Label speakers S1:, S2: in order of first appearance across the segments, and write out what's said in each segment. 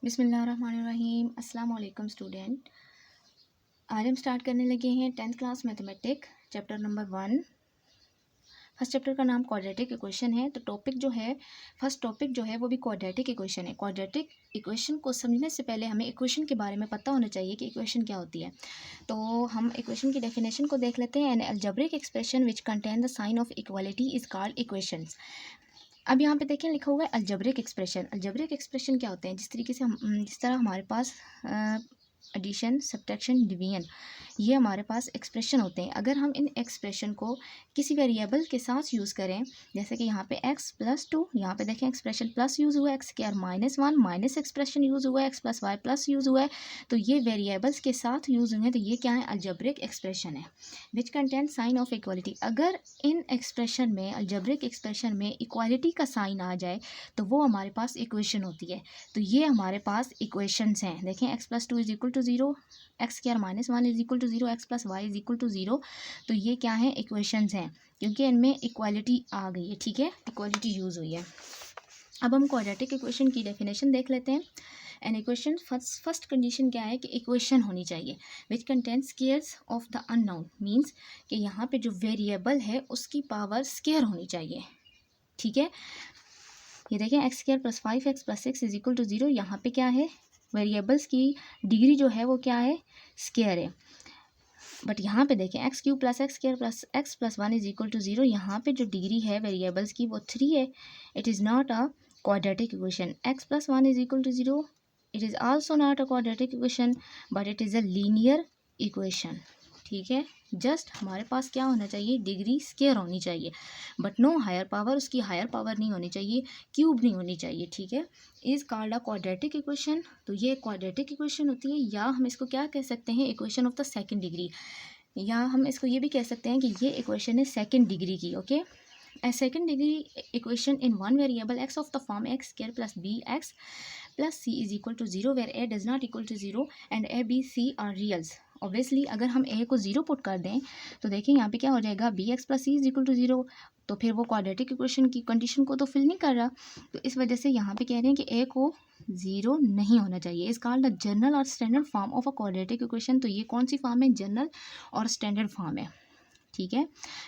S1: बिस्मिल्लाहिर्रहमानिर्रहीम। अस्सलाम वालेकुम स्टूडेंट। आज हम स्टार्ट करने लगे हैं 10th class mathematic chapter number 1। First chapter का नाम क्वाड्रेटिक इक्वेशन है। तो टॉपिक जो है, फर्स्ट टॉपिक जो है वो भी क्वाड्रेटिक इक्वेशन है। क्वाड्रेटिक इक्वेशन को समझने से पहले हमें इक्वेशन के बारे में पता होना चाहिए कि इक्वेशन क्या होती है। तो हम इक्वेशन की डेफिनेशन को देख लेते हैं। An algebraic expression which contain the sign of equality is called equations. अब यहाँ पे देखें लिखा हुआ है अलजेब्रिक एक्सप्रेशन। अलजेब्रिक एक्सप्रेशन क्या होते हैं? जिस तरीके से जिस तरह हमारे पास एडिशन, सब्ट्रैक्शन, डिवीजन, ये हमारे पास एक्सप्रेशन होते हैं। अगर हम इन एक्सप्रेशन को किसी वेरिएबल के साथ यूज़ करें, जैसे कि यहाँ पे x+2, यहाँ पे देखें एक्सप्रेशन प्लस यूज़ हुआ है, x²-1 माइनस एक्सप्रेशन यूज़ हुआ है, x+y प्लस यूज़ हुआ है, तो ये वेरिएबल्स के साथ यूज़ हुए हैं। तो ये क्या है? अलजेब्रिक एक्सप्रेशन है which contain sign of equality. अगर इन एक्सप्रेशन में, अलजेब्रिक एक्सप्रेशन में इक्वालिटी का साइन आ जाए तो वो हमारे पास इक्वेशन होती है। तो ये हमारे पास इक्वेशंस हैं। देखें x+2 is equal to 0, x²-1 is equal to 0, x+y is equal to 0। तो ये क्या है? इक्वेशंस हैं, क्योंकि इनमें इक्वालिटी आ गई है। ठीक है, इक्वालिटी यूज़ हुई है। अब हम क्वाड्रेटिक इक्वेशन की डेफिनेशन देख लेते हैं। एन इक्वेशन, फर्स्ट कंडीशन क्या है कि इक्वेशन होनी चाहिए which contain squares of the unknown. Means कि यहाँ पे जो वेरिएबल है उसकी पावर स्केयर होनी चाहिए। ठीक है, ये देखें x²+5x+6 इज इक्वल टू 0। यहाँ पे क्या है? वेरिएबल्स की डिग्री जो है वो क्या है? स्केयर है। बट यहाँ पे देखें x³ + x² + x+1 is equal to 0। यहाँ पे जो डिग्री है वेरिएबल्स की वो 3 है। It is not a quadratic equation. x+1 is equal to 0, it is also not a quadratic equation, but it is a linear equation. ठीक है, just हमारे पास क्या होना चाहिए? डिग्री स्केयर होनी चाहिए, बट नो हायर पावर। उसकी हायर पावर नहीं होनी चाहिए, क्यूब नहीं होनी चाहिए। ठीक है, is called a quadratic equation. तो ये क्वाड्रेटिक इक्वेशन होती है, या हम इसको क्या कह सकते हैं? Equation of the second degree, या हम इसको ये भी कह सकते हैं कि ये इक्वेशन है सेकंड डिग्री की। Okay, a second degree equation in one variable x of the form x² plus bx plus c is equal to 0 where a does not equal to 0 and a b c are reals। Obviously अगर हम a को 0 put कर दें तो देखें यहाँ पे क्या हो जाएगा? bx plus c is equal to 0। तो फिर वो क्वाड्रेटिक इक्वेशन की कंडीशन को तो फिल नहीं कर रहा। तो इस वजह से यहाँ पे कह रहे हैं कि a को 0 नहीं होना चाहिए। इस कॉल्ड द जनरल और standard form of a quadratic equation. तो ये कौन सी फॉर्म है? जनरल और स्टैंडर्ड फॉर्म है। ठीक है,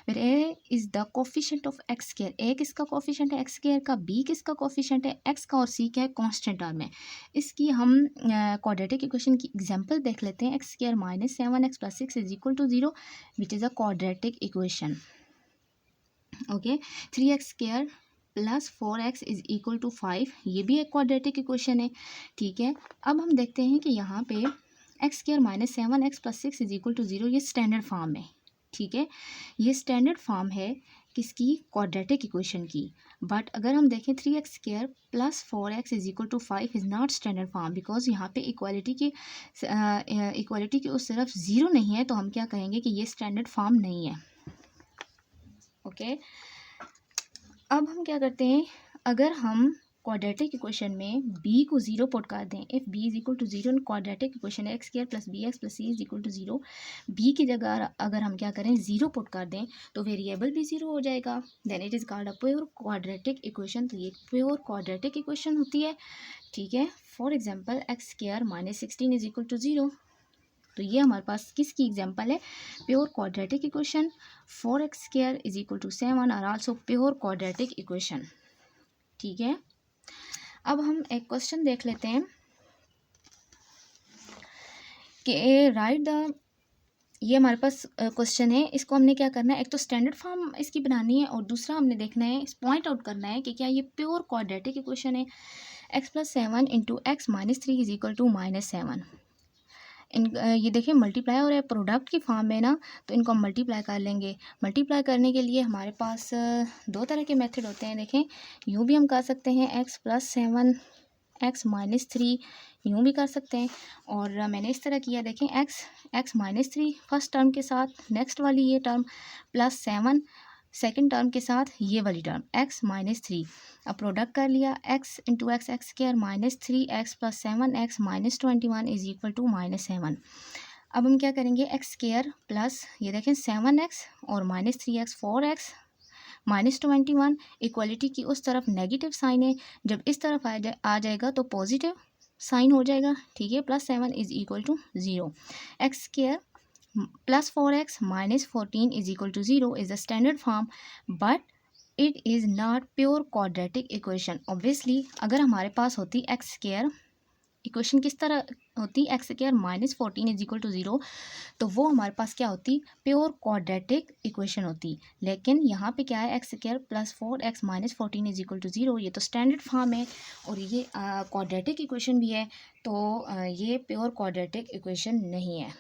S1: फिर A is the coefficient of x square. A किसका कोफिशेंट है? एक्स स्क्वायर का। बी किसका कोफिशेंट है? एक्स का। और सी क्या है? कांस्टेंट टर्म है। इसकी हम क्वाड्रेटिक इक्वेशन की एग्जांपल देख लेते हैं। x²-7x+6 is equal to 0 which is a quadratic equation. Okay, 3x² + 4x is equal to 5, ये भी एक क्वाड्रेटिक इक्वेशन है। ठीक है, अब हम देखते हैं कि यहाँ पे x²-7x+6 इज इक्वल टू 0 ये स्टैंडर्ड फॉर्म है। ठीक है, ये स्टैंडर्ड फॉर्म है किसकी? क्वाड्रेटिक इक्वेशन की। बट अगर हम देखें 3x² + 4x is equal to 5 is not standard form, because यहाँ पे इक्वालिटी की उस तरफ 0 नहीं है। तो हम क्या कहेंगे कि ये स्टैंडर्ड फॉर्म नहीं है। ओके, अब हम क्या करते हैं? अगर हम क्वाड्रेटिक इक्वेशन में b को 0 पुट कर दें, if b is equal to 0 in quadratic equation x² + bx + c is equal to 0, b की जगह अगर हम क्या करें? 0 पुट कर दें तो वेरिएबल भी 0 हो जाएगा। Then it is called a pure quadratic equation. तो ये प्योर क्वाड्रेटिक इक्वेशन होती है। ठीक है, for example x² - 16 is equal to 0। तो ये हमारे पास किसकी एग्जांपल है? Pure quadratic equation. 4x² is equal to 7 or also pure quadratic equation. ठीक है, अब हम एक क्वेश्चन देख लेते हैं कि राइट द, ये हमारे पास क्वेश्चन है। इसको हमने क्या करना है? एक तो स्टैंडर्ड फॉर्म इसकी बनानी है, और दूसरा हमने देखना है, पॉइंट आउट करना है कि क्या ये प्योर क्वाड्रेटिक इक्वेशन है। x+7 × x - 3 is equal to -7। ये देखिए मल्टीप्लाई हो रहा है, प्रोडक्ट की फॉर्म में ना, तो इनको हम मल्टीप्लाई कर लेंगे। मल्टीप्लाई करने के लिए हमारे पास दो तरह के मेथड होते हैं। देखें, यूँ भी हम कर सकते हैं x+7 x - 3, यूँ भी कर सकते हैं। और मैंने इस तरह किया। देखें, x - 3 फर्स्ट टर्म के साथ, नेक्स्ट वाली ये टर्म, +7 सेकेंड टर्म के साथ ये वाली टर्म x - 3। अब प्रोडक्ट कर लिया, x × x x² - 3x + 7x - 21 is equal to -7। अब हम क्या करेंगे? x² प्लस ये देखें 7x और -3x 4x -21। इक्वलिटी की उस तरफ नेगेटिव साइन है, जब इस तरफ आ जाएगा तो पॉजिटिव साइन हो जाएगा, ठीक है। +7 is equal to 0। X square +4x minus 14 is equal to 0 is the standard form, but it is not pure quadratic equation. Obviously अगर हमारे पास होती एक्स स्क्वायर, इक्वेशन किस तरह होती, x square minus 14 is equal to 0, तो वो हमारे पास क्या होती, प्योर क्वाड्रेटिक इक्वेशन होती। लेकिन यहाँ पे क्या है, x square +4x minus 14 is equal to 0, ये तो स्टैंडर्ड फॉर्म है और ये क्वाड्रेटिक इक्वेशन भी है, तो ये प्योर क्वाड्रेटिक इक्वेशन नहीं है।